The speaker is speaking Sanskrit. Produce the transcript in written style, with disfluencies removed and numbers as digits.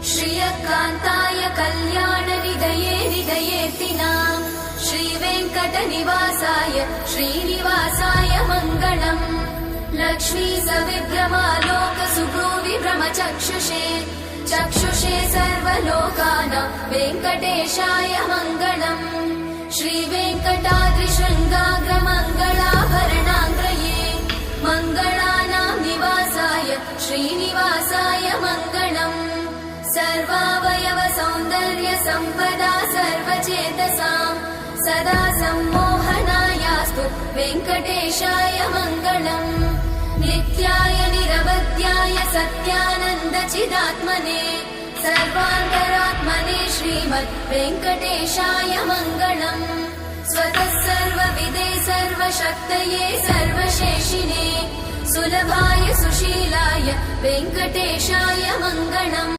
श्रियकान्ताय कल्याणनिधये निधयेऽर्तिनाम् श्रीवेङ्कटनिवासाय श्रीनिवासाय मङ्गलम्। लक्ष्मी सविभ्रमालोक सुभ्रूविभ्रमचक्षुषे चक्षुषे सर्वलोकानां वेङ्कटेशाय मङ्गलम्। श्रीवेङ्कटाद्रिशृङ्गाग्रमङ्गलाभरणाङ्ग्रये मङ्गलानां निवासाय श्रीनिवासाय मङ्गलम्। सर्वावयव सौन्दर्य सम्पदा सर्वचेतसां सदा सम्मोहनायास्तु वेङ्कटेशाय मङ्गलम्। नित्याय निरवध्याय सत्यानन्दचिदात्मने सर्वान्तरात्मने श्रीमद् वेङ्कटेशाय मङ्गलम्। स्वतः सर्वविदे सर्वशक्तये सर्वशेषिने सुलभाय सुशीलाय वेङ्कटेशाय मङ्गलम्।